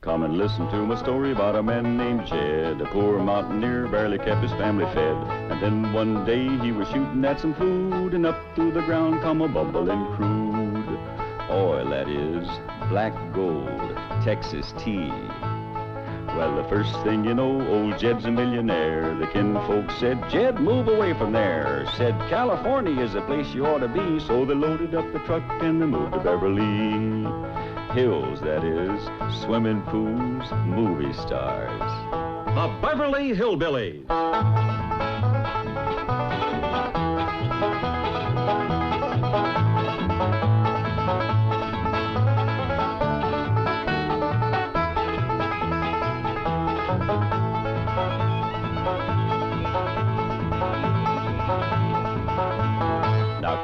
Come and listen to my story about a man named Jed. A poor mountaineer, barely kept his family fed. And then one day he was shooting at some food, and up through the ground come a bubbling crude oil, that is, black gold, Texas tea. Well, the first thing you know, old Jed's a millionaire. The kinfolk said, Jed, move away from there. Said, California is the place you ought to be. So they loaded up the truck and they moved to Beverly Hills, that is, swimming pools, movie stars. The Beverly Hillbillies.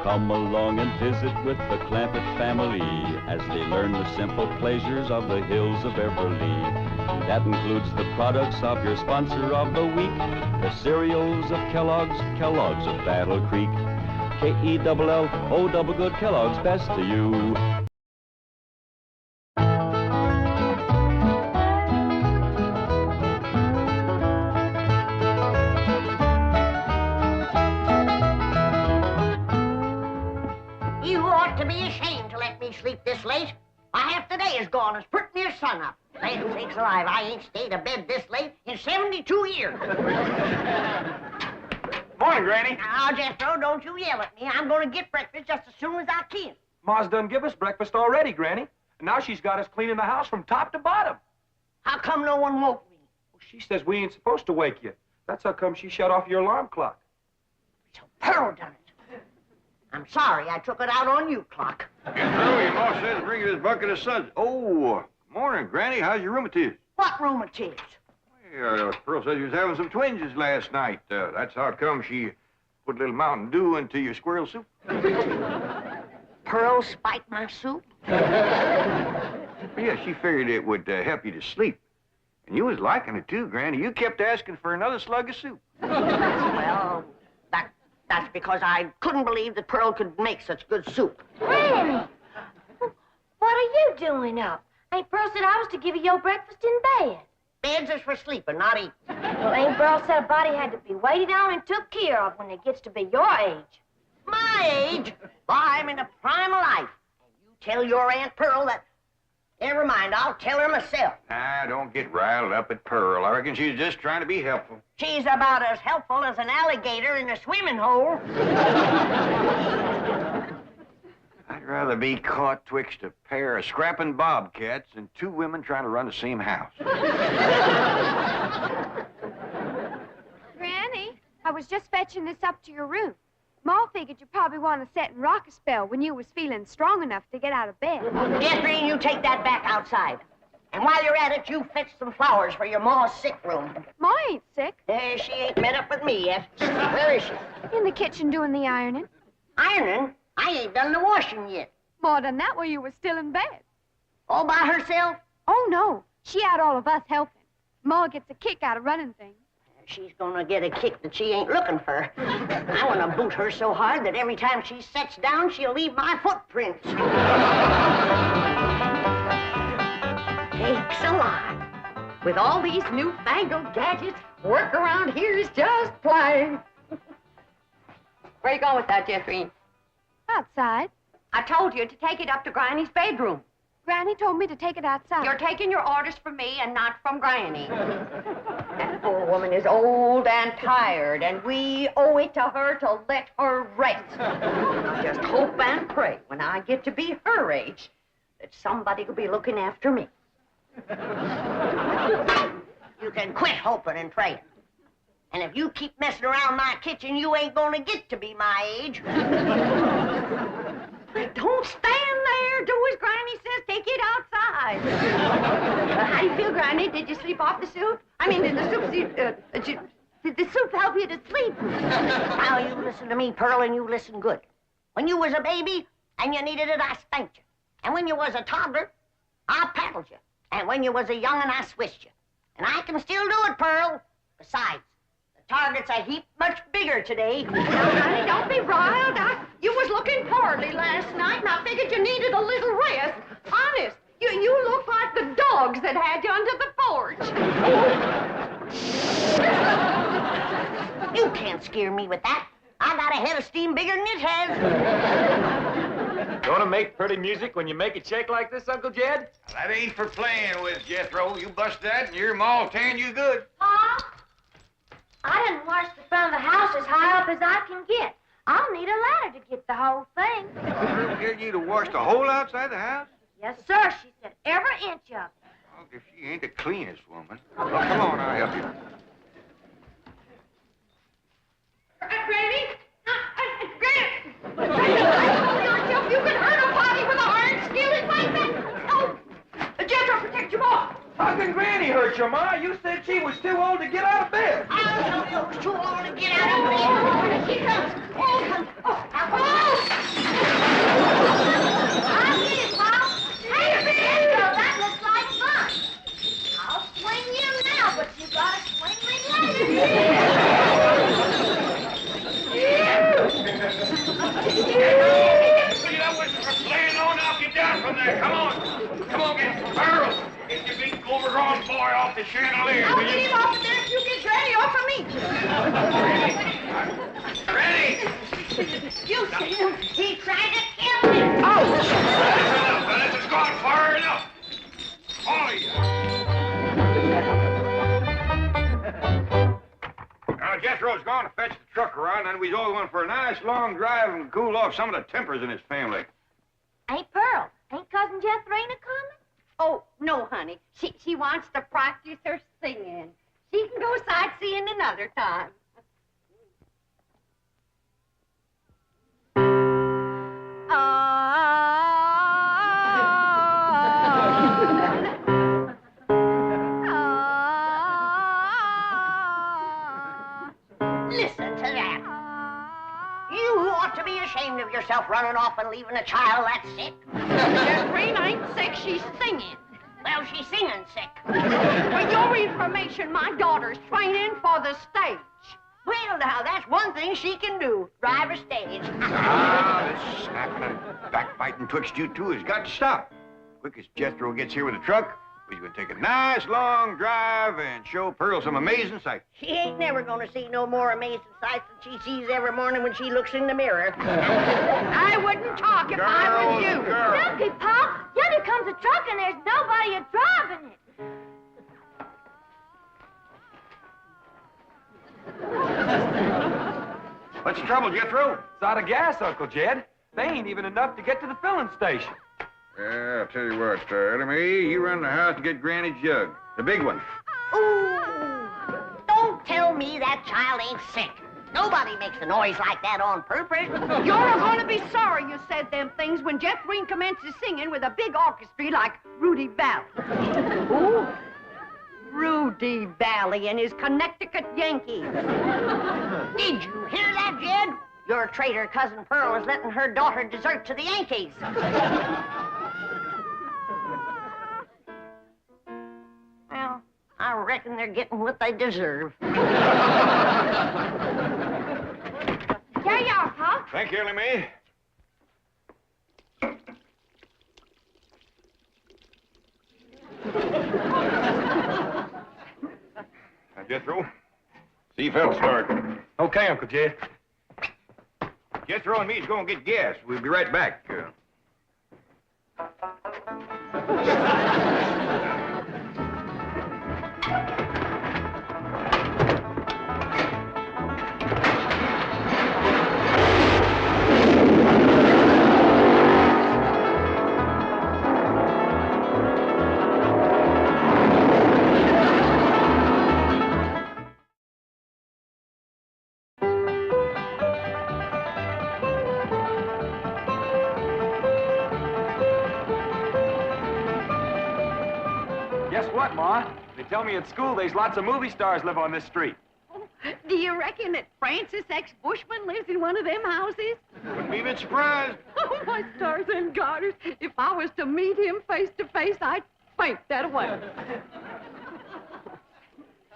Come along and visit with the Clampett family as they learn the simple pleasures of the hills of Beverly. That includes the products of your sponsor of the week, the cereals of Kellogg's, Kellogg's of Battle Creek. K-E-double-L-O double good, Kellogg's best to you. Sleep this late. My half the day is gone as pretty near sunup. Land sakes alive, I ain't stayed a bed this late in 72 years. Morning, Granny. Now, Jethro, don't you yell at me. I'm going to get breakfast just as soon as I can. Ma's done give us breakfast already, Granny. And now she's got us cleaning the house from top to bottom. How come no one woke me? Well, she says we ain't supposed to wake you. That's how come she shut off your alarm clock. So Pearl done it. I'm sorry I took it out on you, Clock. Jethro, your ma says bring you this bucket of suds. Oh, morning, Granny. How's your rheumatiz? What rheumatiz? Well, Pearl says you was having some twinges last night. That's how come she put a little Mountain Dew into your squirrel soup. Pearl spiked my soup? Yeah, she figured it would help you to sleep. And you was liking it, too, Granny. You kept asking for another slug of soup. Well, that's because I couldn't believe that Pearl could make such good soup. Granny, what are you doing up? Ain't Pearl said I was to give you your breakfast in bed? Beds is for sleeping, not eating. Well, ain't Pearl said a body had to be waited on and took care of when it gets to be your age? My age? Well, I'm in the prime of life. And you tell your Aunt Pearl that... Never mind, I'll tell her myself. Ah, don't get riled up at Pearl. I reckon she's just trying to be helpful. She's about as helpful as an alligator in a swimming hole. I'd rather be caught twixt a pair of scrapping bobcats than two women trying to run the same house. Granny, I was just fetching this up to your room. Ma figured you'd probably want to sit and rock a spell when you was feeling strong enough to get out of bed. Jeffrey, you take that back outside. And while you're at it, you fetch some flowers for your ma's sick room. Ma ain't sick. She ain't met up with me yet. Where is she? In the kitchen doing the ironing. Ironing? I ain't done the washing yet. Ma done that while you was still in bed. All by herself? Oh, no. She had all of us helping. Ma gets a kick out of running things. She's gonna get a kick that she ain't looking for. I wanna boot her so hard that every time she sets down, she'll leave my footprints. Sakes alive. With all these newfangled gadgets, work around here is just plain. Where you going with that, Jeffrey? Outside. I told you to take it up to Granny's bedroom. Granny told me to take it outside. You're taking your orders from me and not from Granny. That poor woman is old and tired, and we owe it to her to let her rest. I just hope and pray when I get to be her age that somebody will be looking after me. You can quit hoping and praying. And if you keep messing around my kitchen, you ain't gonna get to be my age. Don't stand there. Do as Granny says. Take it outside. How do you feel, Granny? Did you sleep off the soup? I mean, did the soup help you to sleep? Now, you listen to me, Pearl, and you listen good. When you was a baby and you needed it, I spanked you. And when you was a toddler, I paddled you. And when you was a young'un, I swished you. And I can still do it, Pearl. Besides, the target's a heap much bigger today. Now, Granny, don't be riled. You was looking poorly last night, and I figured you needed a little rest. Honest, you look like the dog dogs that had you under the porch. You can't scare me with that. I got a head of steam bigger than it has. Gonna make pretty music when you make it shake like this, Uncle Jed? That ain't for playing with, Jethro. You bust that and your ma'll tan you good. Pa, I didn't wash the front of the house as high up as I can get. I'll need a ladder to get the whole thing. I'll get you to wash the whole outside the house? Yes, sir, she said. Every inch of it. Well, if she ain't the cleanest woman. Well, come on, I'll help you. Granny? Granny! You can hurt a body with an iron skillet like that? Oh! Jethro, protect your boy! How can Granny hurt you, Ma? You said she was too old to get out of bed. I know you was too old to get out of bed. Here she comes. Oh, come. Oh, I'll get it, Pop. Hey, Jethro, that looks like fun. I'll swing you now, but you gotta swing me later. That was for playing on. I'll get down from there. Come on. Come on, get Earl. Get your big overgrown boy off the chandelier. I'll get him off of there if you get Granny off of me. Ready? you see him. He tried to kill me. Oh! This has gone far enough. All of you. Now, Jethro's gone to fetch the truck around, and we's all going for a nice long drive and cool off some of the tempers in his family. Ain't Pearl. Ain't Cousin Jethrina coming? Oh, no, honey. She wants to practice her singing. She can go sightseeing another time. Listen to that. You ought to be ashamed of yourself running off and leaving a child that sick. Jethrina ain't sick, she's singing. Well, she's singing sick. For your information, my daughter's training for the stage. Well, now, that's one thing she can do. Drive a stage. This snapping and backbiting twixt you two has got to stop. Quick as Jethro gets here with the truck, we're going to take a nice long drive and show Pearl some amazing sights. She ain't never gonna see no more amazing sights than she sees every morning when she looks in the mirror. I wouldn't talk if I was you. Looky, Pop. Yonder comes a truck and there's nobody driving it. What's the trouble, Jethro? It's out of gas, Uncle Jed. They ain't even enough to get to the filling station. Yeah, I'll tell you what, Ellie, you run the house and get Granny's jug. The big one. Ooh, don't tell me that child ain't sick. Nobody makes a noise like that on purpose. You're going to be sorry you said them things when Jethrina commences singing with a big orchestra like Rudy Valley. Ooh, Rudy Valley and his Connecticut Yankees. Did you hear that, Jed? Your traitor cousin Pearl is letting her daughter desert to the Yankees. Well, I reckon they're getting what they deserve. Here you are, Pop. Thank you, Ellie. Now, Jethro, see if help start. Okay, Uncle Jed. Jethro and me's going to get gas. We'll be right back. Guess what, Ma? They tell me at school there's lots of movie stars live on this street. Do you reckon that Francis X. Bushman lives in one of them houses? Wouldn't be a bit surprised. Oh, my stars and garters. If I was to meet him face to face, I'd faint that away.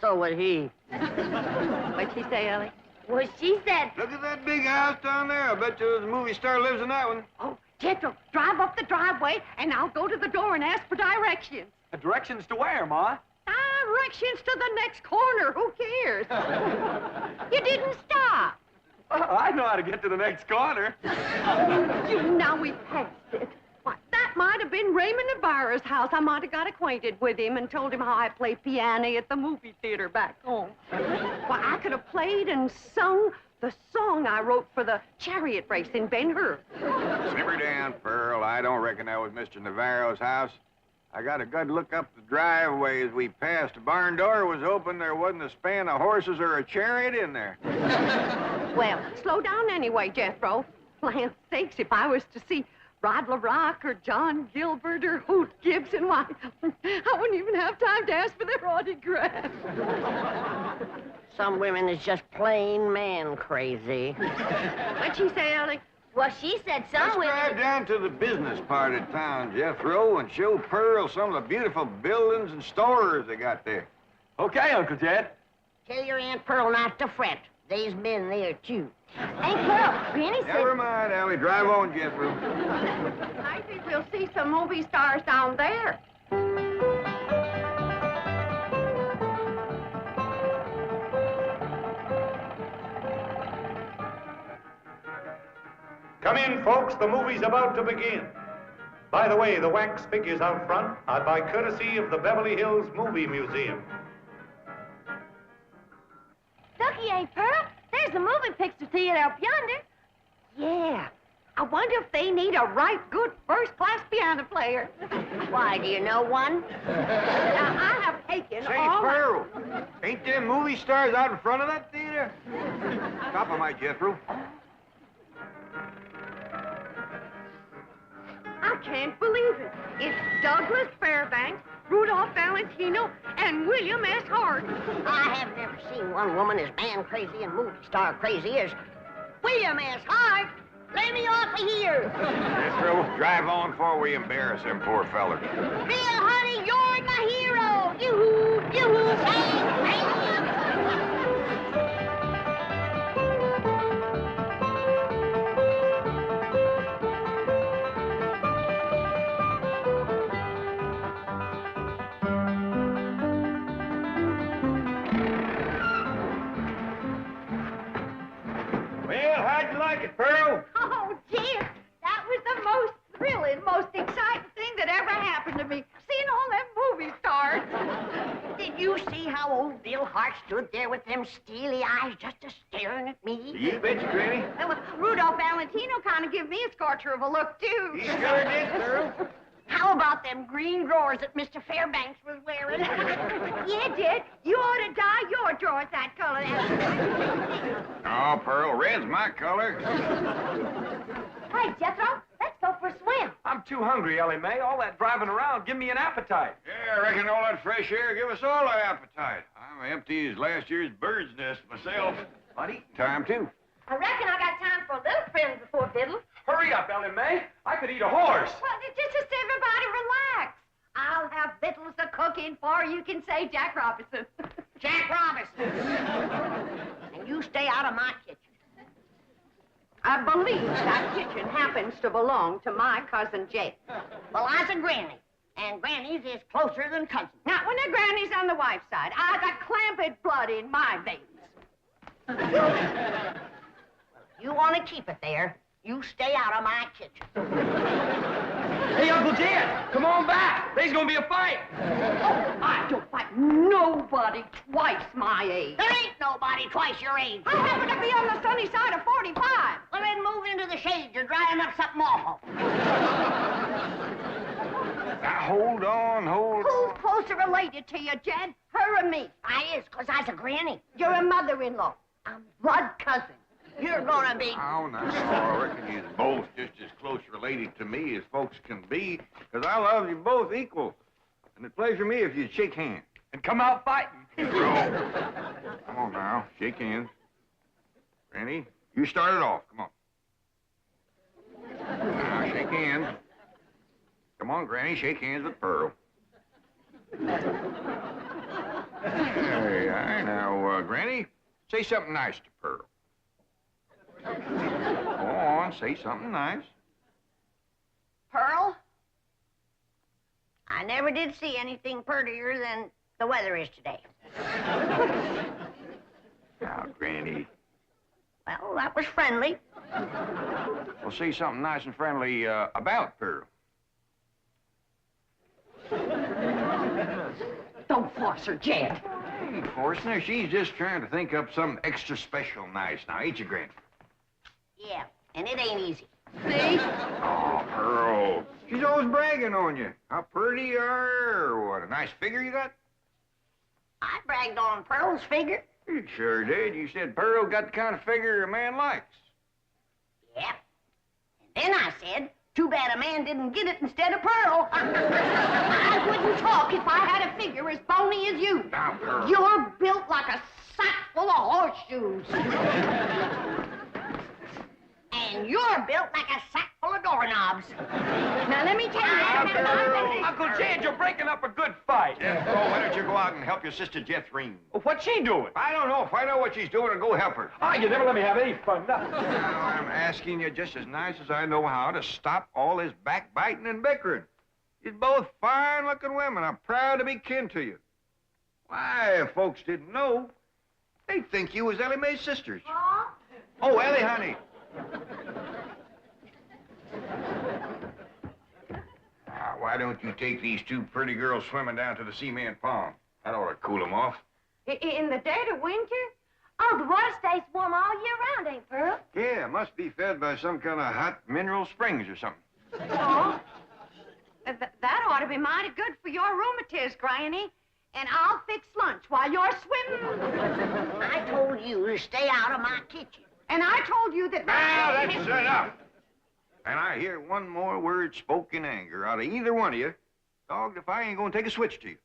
So would he. What'd she say, Ellie? Well, she said, Look at that big house down there. I bet you the movie star lives in that one. Oh, Jethro, drive up the driveway, and I'll go to the door and ask for directions. Directions to where, Ma? Directions to the next corner. Who cares? You didn't stop. I know how to get to the next corner. Now we passed it. Why, that might have been Raymond Navarro's house. I might have got acquainted with him and told him how I play piano at the movie theater back home. Why, I could have played and sung the song I wrote for the chariot race in Ben-Hur. Simmer down, Pearl. I don't reckon that was Mr. Navarro's house. I got a good look up the driveway as we passed. The barn door was open. There wasn't a span of horses or a chariot in there. Well, slow down anyway, Jethro. Land's sakes, if I was to see Rod LaRock or John Gilbert or Hoot Gibson, why, I wouldn't even have time to ask for their autograph. Some women is just plain man crazy. What'd she say, Ellie? Well, she said some Let's drive down to the business part of town, Jethro, and show Pearl some of the beautiful buildings and stores they got there. Okay, Uncle Jed. Tell your Aunt Pearl not to fret. There's men there, too. Hey, Pearl, Granny said... Never mind, Allie. Drive on, Jethro. I think we'll see some movie stars down there. Come in, folks. The movie's about to begin. By the way, the wax figures out front are by courtesy of the Beverly Hills Movie Museum. Looky, Aunt Pearl, there's the moving picture theater up yonder. Yeah. I wonder if they need a right good first-class piano player. Why, do you know one? Now, I have taken Say, all my... Pearl, ain't there movie stars out in front of that theater? Stop 'em, my Jethro. I can't believe it. It's Douglas Fairbanks, Rudolph Valentino, and William S. Hart. I have never seen one woman as man crazy and movie star crazy as William S. Hart. Lay me off of here. Jethro, drive on before we embarrass them poor fellers. Bill, honey, you're my hero. Yoo-hoo, yoo-hoo, bang, bang. Well, how'd you like it, Pearl? Oh, dear. That was the most thrilling, most exciting thing that ever happened to me. Seeing all them movie stars. Did you see how old Bill Hart stood there with them steely eyes just a-staring at me? You bet, Granny. Well, Rudolph Valentino kind of give me a scorcher of a look, too. He sure did, Pearl. How about them green drawers that Mr. Fairbanks was wearing? Yeah, Dad. You ought to dye your drawers that color. Oh, Pearl, red's my color. Hey, Jethro, let's go for a swim. I'm too hungry, Ellie Mae. All that driving around give me an appetite. Yeah, I reckon all that fresh air give us all an appetite. I'm empty as last year's bird's nest myself. But eating time, too. I reckon I got time for a little friend before Biddle. Hurry up, Ellie Mae. I could eat a horse. Well, just everybody relax. I'll have victuals to cook in for you can say Jack Robinson. Jack Robinson. And you stay out of my kitchen. I believe that kitchen happens to belong to my cousin Jake. Well, I's a granny, and grannies is closer than cousins. Now, when the granny's on the wife's side, I've got clamped blood in my veins. You want to keep it there, you stay out of my kitchen. Hey, Uncle Jed, come on back. There's gonna be a fight. Oh, I don't fight nobody twice my age. There ain't nobody twice your age. I happen to be on the sunny side of 45. Well, then move into the shade. You're drying up something awful. Now, hold on. Who's closer related to you, Jed? Her or me? I is, 'cause I's a granny. You're a mother-in-law. I'm blood cousin. You're gonna be... Oh, no, I reckon you're both just as close related to me as folks can be, 'cause I love you both equal. And it'd pleasure me if you'd shake hands. And come out fighting. Come on now, shake hands. Granny, you start it off. Come on. Now, shake hands. Come on, Granny, shake hands with Pearl. Hey, now, Granny, say something nice to Pearl. Go on, say something nice. Pearl? I never did see anything prettier than the weather is today. Now, Granny. Well, that was friendly. Well, say something nice and friendly about Pearl. Don't force her, Jed. Ain't forcing her. She's just trying to think up something extra special nice now, ain't you, Granny? Yeah, and it ain't easy. See? Oh, Pearl. She's always bragging on you. How pretty you are, or what a nice figure you got. I bragged on Pearl's figure. You sure did. You said Pearl got the kind of figure a man likes. Yeah. And then I said, too bad a man didn't get it instead of Pearl. I wouldn't talk if I had a figure as bony as you. Now, Pearl. You're built like a sack full of horseshoes. And you're built like a sack full of doorknobs. Now, let me tell you... Uncle Jed, you're breaking up a good fight. Yeah, oh, why don't you go out and help your sister Jethrine? What's she doing? I don't know. Find out what she's doing and go help her. Ah, you never let me have any fun. Now, I'm asking you just as nice as I know how to stop all this backbiting and bickering. You're both fine-looking women. I'm proud to be kin to you. Why, if folks didn't know, they'd think you was Ellie Mae's sisters. Oh, Ellie, honey. Now, why don't you take these two pretty girls swimming down to the cement pond? That ought to cool them off. In the dead of winter? Oh, the water stays warm all year round, ain't Pearl? Yeah, must be fed by some kind of hot mineral springs or something. Oh? That ought to be mighty good for your rheumatiz, Granny. And I'll fix lunch while you're swimming. I told you to stay out of my kitchen. And I told you that... Now, that's enough. And I hear one more word spoken in anger out of either one of you, dogged if I ain't gonna take a switch to you.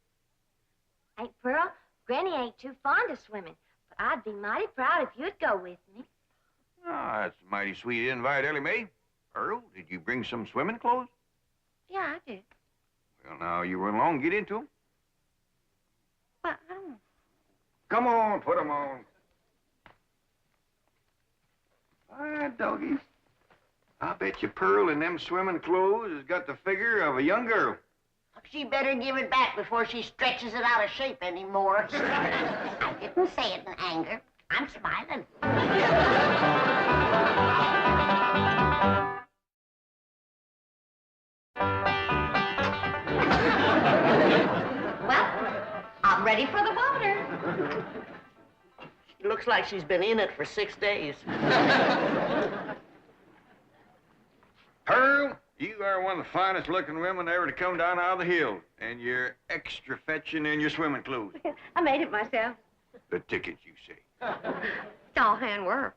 Aunt Pearl, Granny ain't too fond of swimming, but I'd be mighty proud if you'd go with me. Ah, that's a mighty sweet invite, Ellie Mae. Earl, did you bring some swimming clothes? Yeah, I did. Well, now, you run along and get into them. But I don't... Come on, put them on. All right, doggies. I bet you Pearl in them swimming clothes has got the figure of a young girl. She better give it back before she stretches it out of shape anymore. I didn't say it in anger. I'm smiling. Well, I'm ready for the water. It looks like she's been in it for 6 days. Pearl, you are one of the finest looking women ever to come down out of the hill. And you're extra fetching in your swimming clothes. I made it myself. The tickets, you say. It's all handwork.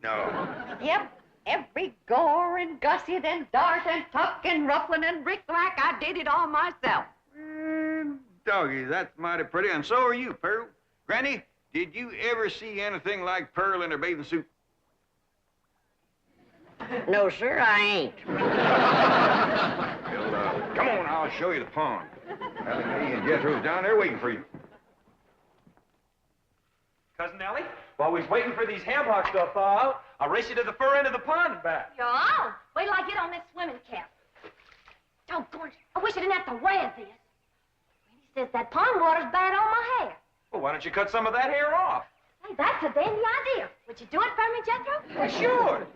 No. Yep. Every gore and gusset and dart and tuck and ruffling and rick-rack, I did it all myself. Doggy, that's mighty pretty, and so are you, Pearl. Granny, did you ever see anything like Pearl in her bathing suit? No, sir, I ain't. Well, come on, I'll show you the pond. Ellie Mae and Jethro's down there waiting for you. Cousin Ellie, while we're waiting for these ham hocks to thaw out, I'll race you to the fur end of the pond and back. You're on. Wait till I get on this swimming cap. Doggone it. I wish I didn't have to wear this. He says that pond water's bad on my hair. Well, why don't you cut some of that hair off? Hey, that's a dandy idea. Would you do it for me, Jethro? Well, sure.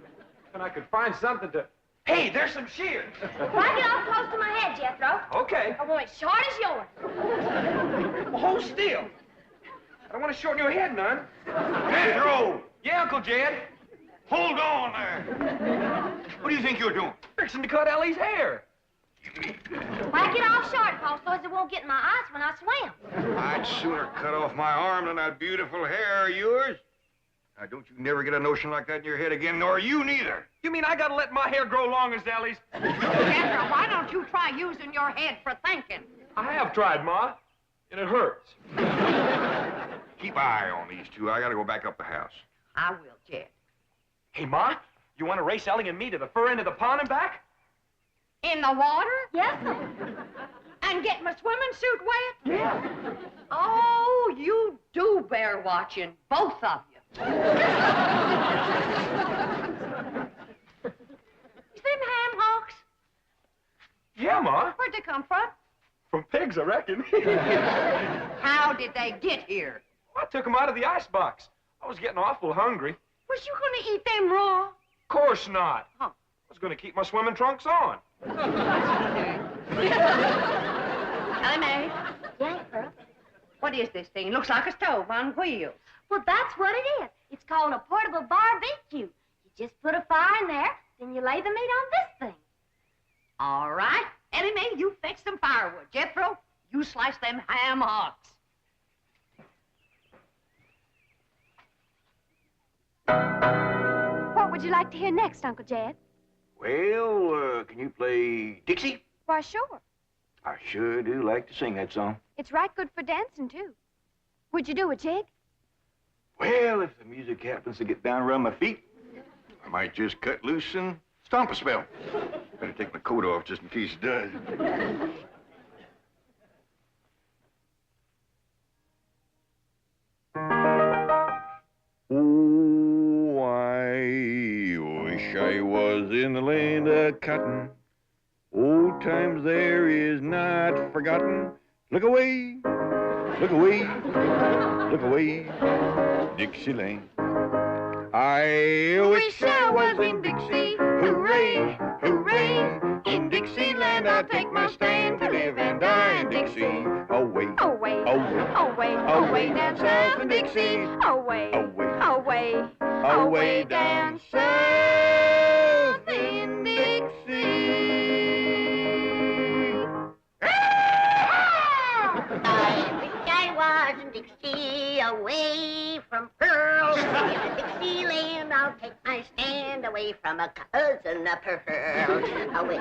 And I could find something to... Hey, there's some shears. Why get all close to my head, Jethro? Okay. I want it short as yours. Well, hold still. I don't want to shorten your head none. Jethro! Yeah, Uncle Jed. Hold on there. What do you think you're doing? Fixing to cut Ellie's hair. Whack it off short, Paul, so as it won't get in my eyes when I swim. I'd sooner cut off my arm than that beautiful hair of yours. Now, don't you never get a notion like that in your head again, nor you neither. You mean I gotta let my hair grow long as Ellie's? Jethro, why don't you try using your head for thinking? I have tried, Ma, and it hurts. Keep an eye on these two. I gotta go back up the house. I will, Jed. Hey, Ma, you want to race Ellie and me to the fur end of the pond and back? In the water? Yes, sir. And get my swimming suit wet? Yeah. Oh, you do bear watching, both of you. You see them ham hocks? Yeah, Ma. Where'd they come from? From pigs, I reckon. How did they get here? I took them out of the icebox. I was getting awful hungry. Was you gonna eat them raw? Of course not. Huh. I was going to keep my swimming trunks on. Ellie Mae, Yes, Pearl. what is this thing? Looks like a stove on wheels. Well, that's what it is. It's called a portable barbecue. You just put a fire in there, then you lay the meat on this thing. All right. Ellie Mae, you fetch some firewood. Jethro, you slice them ham hocks. What would you like to hear next, Uncle Jed? Well, can you play Dixie? Why, sure. I sure do like to sing that song. It's right good for dancing, too. Would you do a jig? Well, if the music happens to get down around my feet, I might just cut loose and stomp a spell. Better take my coat off just in case it does. Oh, I wish I was in the land of cotton. Old times there is not forgotten. Look away, look away, look away, Dixieland. I wish I was in Dixie. Hooray, hooray. In Dixieland I'll take my stand to live and die in Dixie. Away, Away, away, away, away down south in Dixie. Away, away, away, away down south in Dixie. I wish I was in Dixie, away from Pearl. In Dixieland, I'll take my stand away from a cousin of Pearl. Away,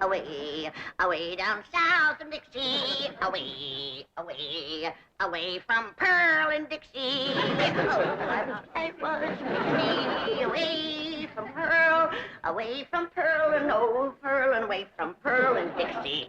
away, away down south in Dixie. Away, away, away from Pearl and Dixie. Oh, I wish I was in Dixie, away from Pearl and old Pearl, and away from Pearl and Dixie.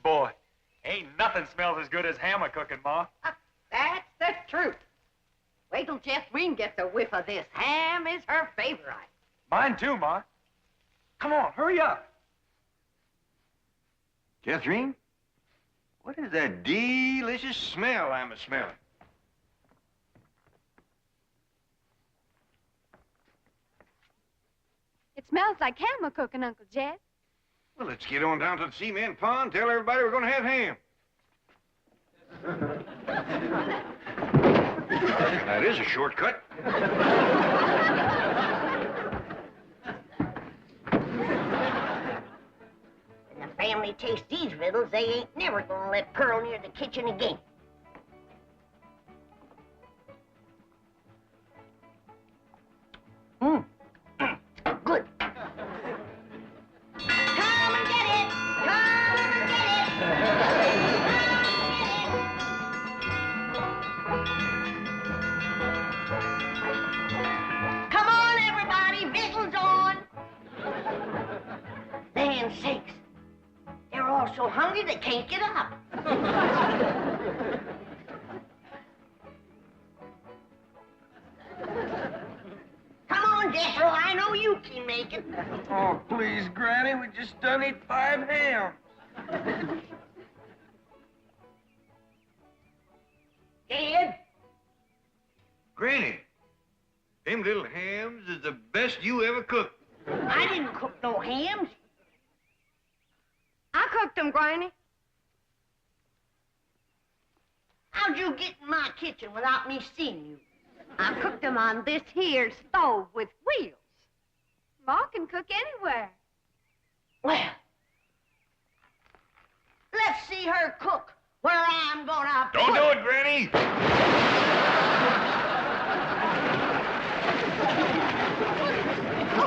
Boy, ain't nothing smells as good as hammer cooking, Ma. That's the truth. Wait till Jethrine gets a whiff of this. Ham is her favorite. Mine too, Ma. Come on, hurry up. Jethrine, what is that delicious smell I'm a-smelling? It smells like hammer cooking, Uncle Jed. Well, let's get on down to the cement pond, tell everybody we're going to have ham. That is a shortcut. When the family tastes these riddles, they ain't never gonna let Pearl near the kitchen again. Good. Come and get it! Come and get it! Come on, everybody, victuals on! Land sakes, they're all so hungry they can't get up. Come on, Jethro, I know you can make it. Oh, please, Granny, we just done eat 5 hams. Dad, Granny, them little hams is the best you ever cooked. I didn't cook no hams. I cooked them, Granny. How'd you get in my kitchen without me seeing you? I cooked them on this here stove with wheels. Ma can cook anywhere. Well, let's see her cook where I'm gonna Don't put do it, Granny.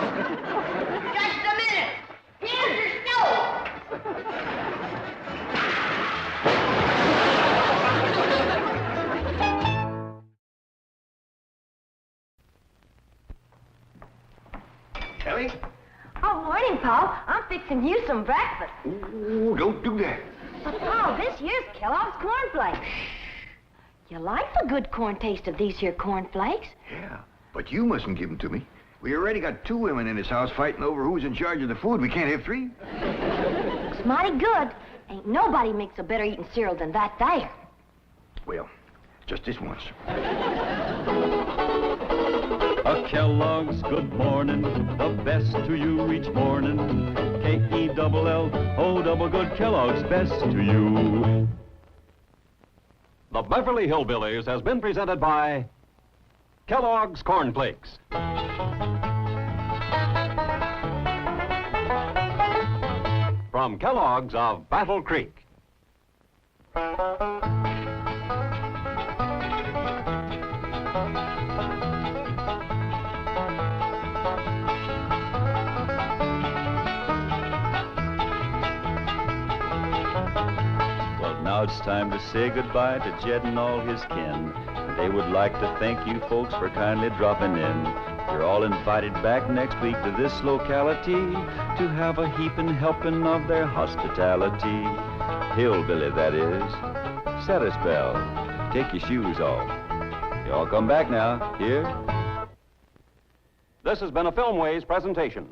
Just a minute. Here's the stove. Pa. I'm fixing you some breakfast. Ooh, don't do that. But, Pa, this here's Kellogg's cornflakes. You like the good corn taste of these here cornflakes? Yeah, but you mustn't give them to me. We already got 2 women in this house fighting over who's in charge of the food. We can't have 3. Looks mighty good. Ain't nobody makes a better eating cereal than that there. Well, just this once. A Kellogg's good morning, the best to you each morning. K-E-double-L-O double good, Kellogg's best to you. The Beverly Hillbillies has been presented by Kellogg's Corn Flakes. From Kellogg's of Battle Creek. Now it's time to say goodbye to Jed and all his kin. They would like to thank you folks for kindly dropping in. You're all invited back next week to this locality to have a heaping helping of their hospitality. Hillbilly, that is. Set a spell. Take your shoes off. You all come back now. Here. This has been a Filmways presentation.